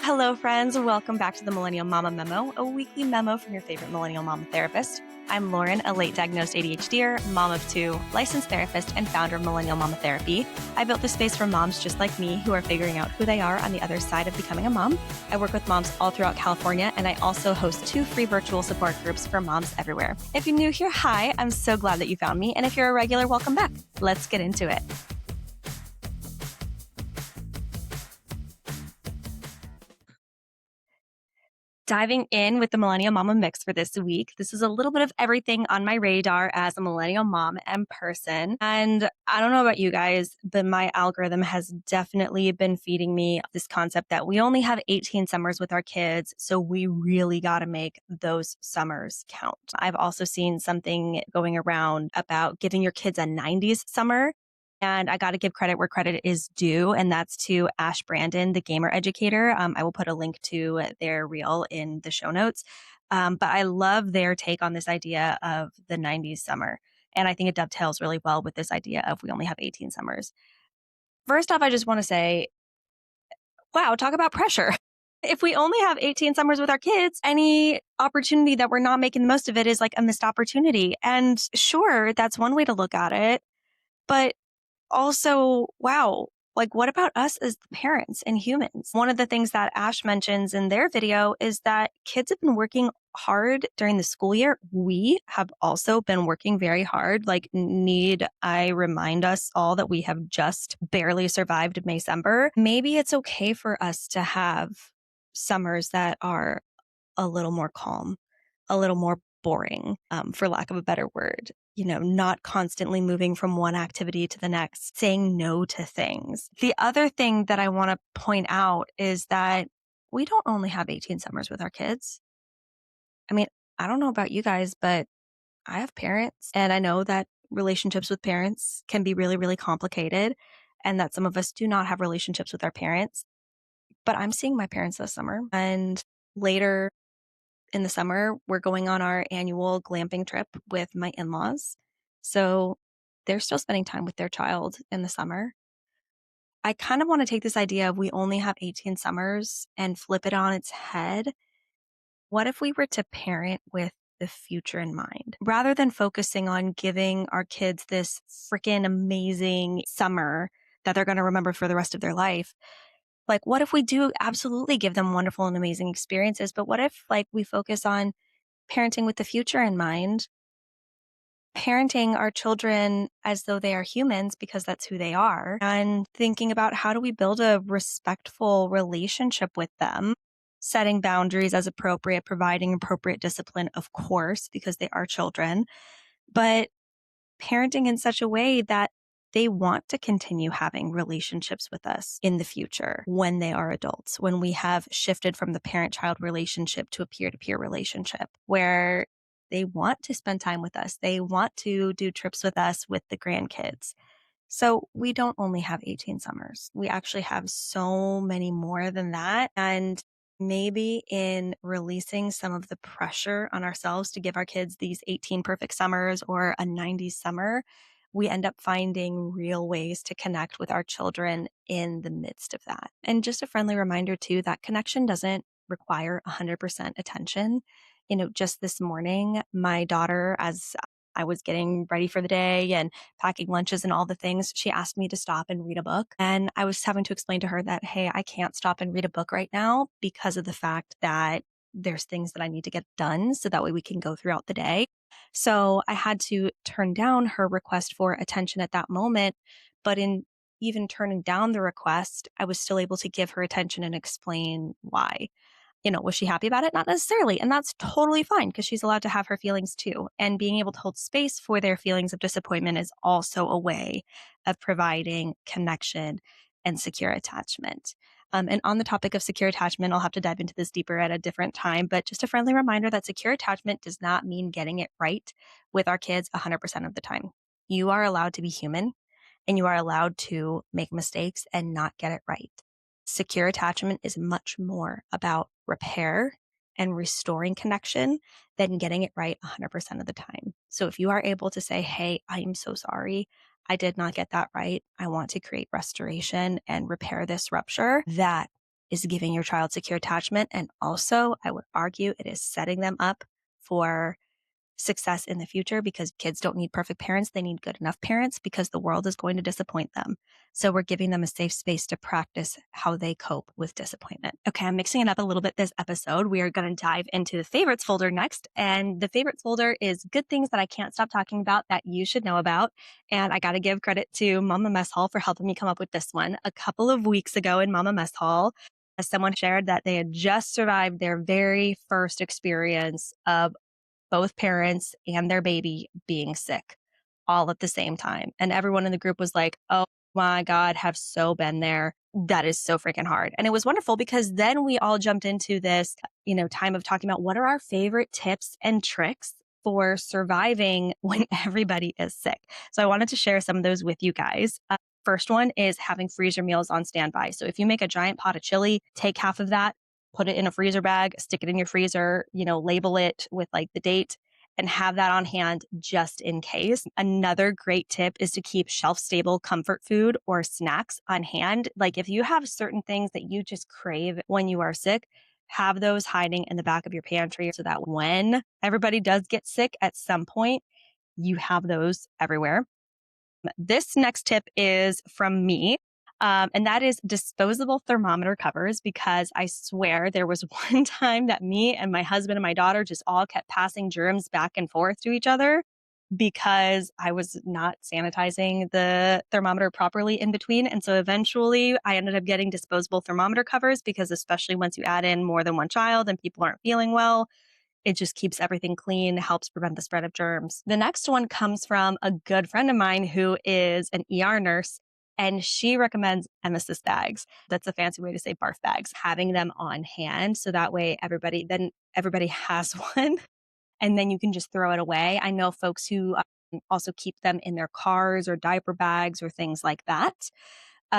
Hello, friends. Welcome back to the Millennial Mama Memo, a weekly memo from your favorite Millennial Mama therapist. I'm Lauren, a late diagnosed ADHDer, mom of two, licensed therapist, and founder of Millennial Mama Therapy. I built this space for moms just like me who are figuring out who they are on the other side of becoming a mom. I work with moms all throughout California, and I also host 2 free virtual support groups for moms everywhere. If you're new here, hi, I'm so glad that you found me. And if you're a regular, welcome back. Let's get into it. Diving in with the Millennial Mama Mix for this week. This is a little bit of everything on my radar as a millennial mom and person. And I don't know about you guys, but my algorithm has definitely been feeding me this concept that we only have 18 summers with our kids, so we really got to make those summers count. I've also seen something going around about giving your kids a 90s summer. And I got to give credit where credit is due, and that's to Ash Brandon, the gamer educator. I will put a link to their reel in the show notes. But I love their take on this idea of the 90s summer. And I think it dovetails really well with this idea of we only have 18 summers. First off, I just want to say, wow, talk about pressure. If we only have 18 summers with our kids, any opportunity that we're not making the most of it is like a missed opportunity. And sure, that's one way to look at it. But also, wow, like what about us as parents and humans? One of the things that Ash mentions in their video is that kids have been working hard during the school year. We have also been working very hard. Like, need I remind us all that we have just barely survived Maycember? Maybe it's okay for us to have summers that are a little more calm, a little more boring, for lack of a better word. Not constantly moving from one activity to the next, saying no to things. The other thing that I want to point out is that we don't only have 18 summers with our kids. I mean, I don't know about you guys, but I have parents, and I know that relationships with parents can be really, really complicated, and that some of us do not have relationships with our parents. But I'm seeing my parents this summer, and later in the summer, we're going on our annual glamping trip with my in-laws. So they're still spending time with their child in the summer. I kind of want to take this idea of we only have 18 summers and flip it on its head. What if we were to parent with the future in mind? Rather than focusing on giving our kids this freaking amazing summer that they're going to remember for the rest of their life, like, what if we do absolutely give them wonderful and amazing experiences? But what if, like, we focus on parenting with the future in mind, parenting our children as though they are humans because that's who they are, and thinking about how do we build a respectful relationship with them, setting boundaries as appropriate, providing appropriate discipline, of course, because they are children, but parenting in such a way that they want to continue having relationships with us in the future when they are adults, when we have shifted from the parent-child relationship to a peer-to-peer relationship where they want to spend time with us. They want to do trips with us with the grandkids. So we don't only have 18 summers. We actually have so many more than that. And maybe in releasing some of the pressure on ourselves to give our kids these 18 perfect summers or a 90s summer, we end up finding real ways to connect with our children in the midst of that. And just a friendly reminder too, that connection doesn't require 100% attention. Just this morning, my daughter, as I was getting ready for the day and packing lunches and all the things, she asked me to stop and read a book. And I was having to explain to her that, hey, I can't stop and read a book right now because of the fact that there's things that I need to get done so that way we can go throughout the day. So I had to turn down her request for attention at that moment. But in even turning down the request, I was still able to give her attention and explain why. Was she happy about it? Not necessarily. And that's totally fine because she's allowed to have her feelings too. And being able to hold space for their feelings of disappointment is also a way of providing connection and secure attachment. And on the topic of secure attachment, I'll have to dive into this deeper at a different time, but just a friendly reminder that secure attachment does not mean getting it right with our kids 100% of the time. You are allowed to be human and you are allowed to make mistakes and not get it right. Secure attachment is much more about repair and restoring connection than getting it right 100% of the time. So if you are able to say, hey, I'm so sorry, I did not get that right. I want to create restoration and repair this rupture. That is giving your child secure attachment. And also, I would argue it is setting them up for success in the future, because kids don't need perfect parents. They need good enough parents, because the world is going to disappoint them. So we're giving them a safe space to practice how they cope with disappointment. Okay, I'm mixing it up a little bit this episode. We are going to dive into the favorites folder next. And the favorites folder is good things that I can't stop talking about that you should know about. And I got to give credit to Mama Mess Hall for helping me come up with this one. A couple of weeks ago in Mama Mess Hall, someone shared that they had just survived their very first experience of both parents and their baby being sick all at the same time. And everyone in the group was like, oh my God, have so been there. That is so freaking hard. And it was wonderful, because then we all jumped into this, time of talking about what are our favorite tips and tricks for surviving when everybody is sick. So I wanted to share some of those with you guys. First one is having freezer meals on standby. So if you make a giant pot of chili, take half of that, put it in a freezer bag, stick it in your freezer, label it with like the date, and have that on hand just in case. Another great tip is to keep shelf stable comfort food or snacks on hand. Like if you have certain things that you just crave when you are sick, have those hiding in the back of your pantry, so that when everybody does get sick at some point, you have those everywhere. This next tip is from me. And that is disposable thermometer covers, because I swear there was one time that me and my husband and my daughter just all kept passing germs back and forth to each other, because I was not sanitizing the thermometer properly in between. And so eventually I ended up getting disposable thermometer covers, because especially once you add in more than one child and people aren't feeling well, it just keeps everything clean, helps prevent the spread of germs. The next one comes from a good friend of mine who is an ER nurse, and she recommends emesis bags. That's a fancy way to say barf bags, having them on hand. So that way everybody has one, and then you can just throw it away. I know folks who also keep them in their cars or diaper bags or things like that.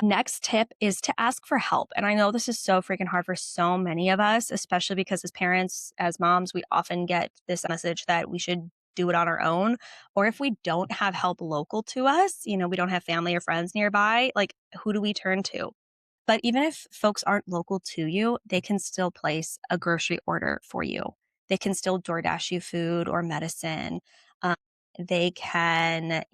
Next tip is to ask for help. And I know this is so freaking hard for so many of us, especially because as parents, as moms, we often get this message that we should do it on our own. Or if we don't have help local to us, we don't have family or friends nearby, like who do we turn to? But even if folks aren't local to you, they can still place a grocery order for you. They can still DoorDash you food or medicine. Um, they can,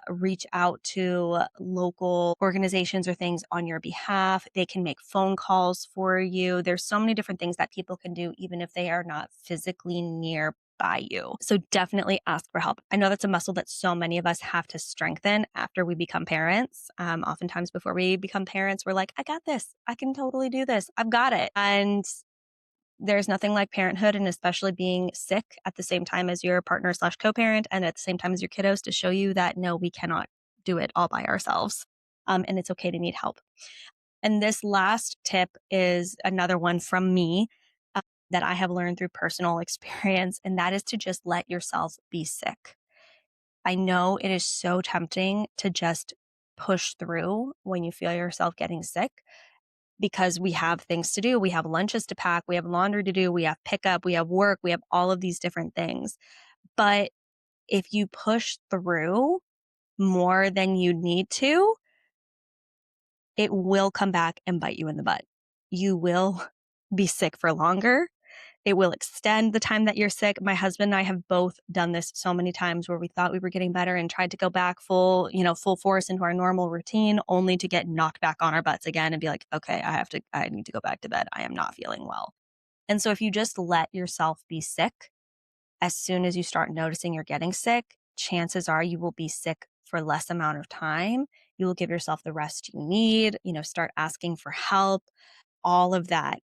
reach out to local organizations or things on your behalf. They can make phone calls for you. There's so many different things that people can do, even if they are not physically near by you. So definitely ask for help. I know that's a muscle that so many of us have to strengthen after we become parents. Oftentimes before we become parents, we're like, I got this. I can totally do this. I've got it. And there's nothing like parenthood, and especially being sick at the same time as your partner / co-parent, and at the same time as your kiddos, to show you that no, we cannot do it all by ourselves. And it's okay to need help. And this last tip is another one from me that I have learned through personal experience, and that is to just let yourself be sick. I know it is so tempting to just push through when you feel yourself getting sick, because we have things to do. We have lunches to pack, we have laundry to do, we have pickup, we have work, we have all of these different things. But if you push through more than you need to, it will come back and bite you in the butt. You will be sick for longer. It will extend the time that you're sick. My husband and I have both done this so many times, where we thought we were getting better and tried to go back full force into our normal routine, only to get knocked back on our butts again and be like, okay, I need to go back to bed. I am not feeling well. And so if you just let yourself be sick, as soon as you start noticing you're getting sick, chances are you will be sick for less amount of time. You will give yourself the rest you need, start asking for help, all of that.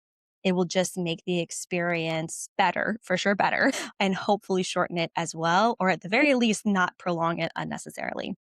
It will just make the experience better, for sure better, and hopefully shorten it as well, or at the very least, not prolong it unnecessarily.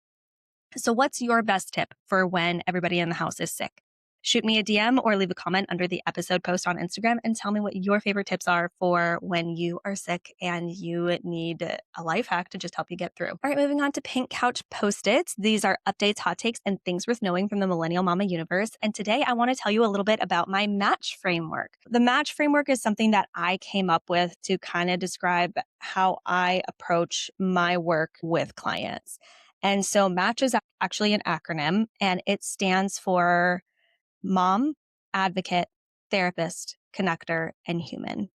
So what's your best tip for when everybody in the house is sick? Shoot me a DM or leave a comment under the episode post on Instagram and tell me what your favorite tips are for when you are sick and you need a life hack to just help you get through. All right, moving on to Pink Couch Post-its. These are updates, hot takes, and things worth knowing from the Millennial Mama universe. And today I want to tell you a little bit about my match framework. The match framework is something that I came up with to kind of describe how I approach my work with clients. And so MATCH is actually an acronym, and it stands for Mom, Advocate, therapist, connector, and human.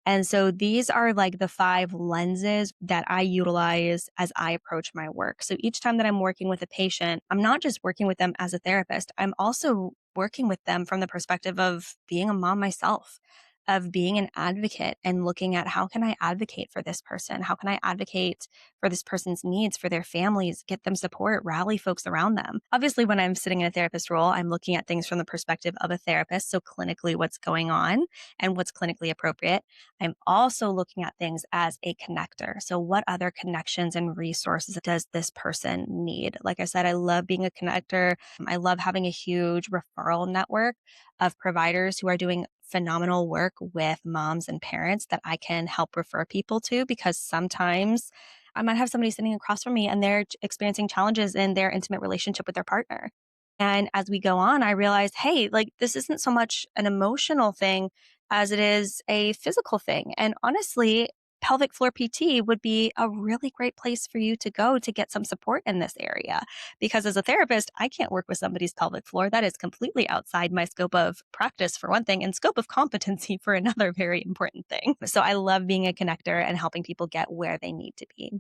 And so these are like the 5 lenses that I utilize as I approach my work. So each time that I'm working with a patient, I'm not just working with them as a therapist, I'm also working with them from the perspective of being a mom myself, of being an advocate and looking at how can I advocate for this person? How can I advocate for this person's needs, for their families, get them support, rally folks around them? Obviously, when I'm sitting in a therapist role, I'm looking at things from the perspective of a therapist. So clinically, what's going on and what's clinically appropriate. I'm also looking at things as a connector. So, what other connections and resources does this person need? Like I said, I love being a connector. I love having a huge referral network of providers who are doing phenomenal work with moms and parents that I can help refer people to, because sometimes I might have somebody sitting across from me and they're experiencing challenges in their intimate relationship with their partner. And as we go on, I realized, hey, like this isn't so much an emotional thing as it is a physical thing. And honestly, pelvic floor PT would be a really great place for you to go to get some support in this area. Because as a therapist, I can't work with somebody's pelvic floor. That is completely outside my scope of practice, for one thing, and scope of competency for another very important thing. So I love being a connector and helping people get where they need to be.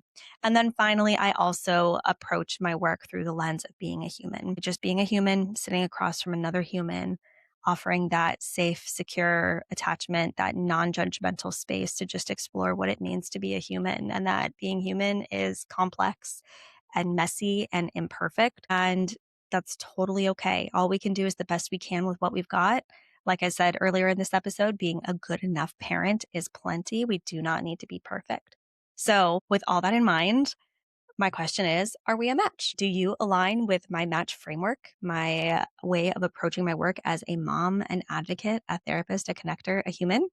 And then finally, I also approach my work through the lens of being a human, just being a human, sitting across from another human, offering that safe, secure attachment, that non-judgmental space to just explore what it means to be a human, and that being human is complex and messy and imperfect. And that's totally okay. All we can do is the best we can with what we've got. Like I said earlier in this episode, being a good enough parent is plenty. We do not need to be perfect. So, with all that in mind, my question is, are we a match? Do you align with my match framework, my way of approaching my work as a mom, an advocate, a therapist, a connector, a human?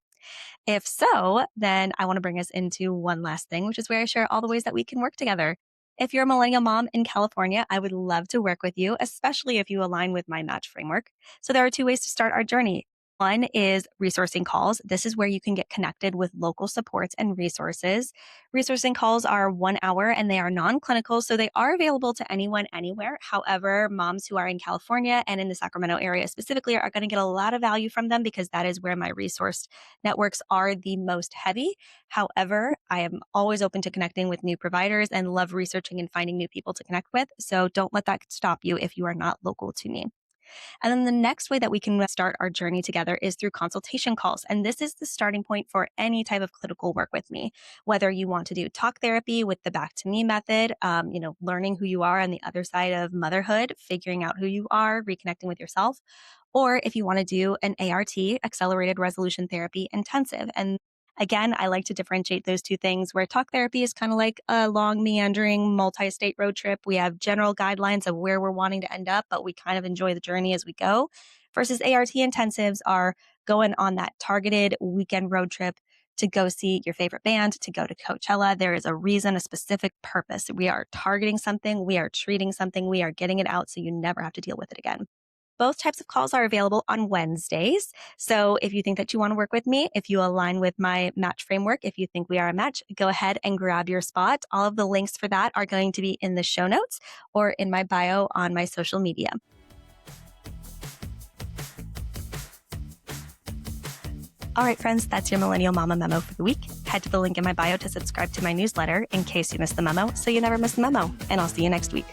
If so, then I want to bring us into one last thing, which is where I share all the ways that we can work together. If you're a millennial mom in California, I would love to work with you, especially if you align with my match framework. So there are 2 ways to start our journey. One is resourcing calls. This is where you can get connected with local supports and resources. Resourcing calls are 1 hour and they are non-clinical, so they are available to anyone, anywhere. However, moms who are in California and in the Sacramento area specifically are going to get a lot of value from them, because that is where my resource networks are the most heavy. However, I am always open to connecting with new providers and love researching and finding new people to connect with. So don't let that stop you if you are not local to me. And then the next way that we can start our journey together is through consultation calls. And this is the starting point for any type of clinical work with me, whether you want to do talk therapy with the back to me method, learning who you are on the other side of motherhood, figuring out who you are, reconnecting with yourself, or if you want to do an ART, accelerated resolution therapy intensive. And again, I like to differentiate those 2 things, where talk therapy is kind of like a long, meandering, multi-state road trip. We have general guidelines of where we're wanting to end up, but we kind of enjoy the journey as we go. Versus ART intensives are going on that targeted weekend road trip to go see your favorite band, to go to Coachella. There is a reason, a specific purpose. We are targeting something, we are treating something, we are getting it out so you never have to deal with it again. Both types of calls are available on Wednesdays. So if you think that you want to work with me, if you align with my match framework, if you think we are a match, go ahead and grab your spot. All of the links for that are going to be in the show notes or in my bio on my social media. All right, friends, that's your Millennial Mama memo for the week. Head to the link in my bio to subscribe to my newsletter in case you missed the memo, so you never miss the memo. And I'll see you next week.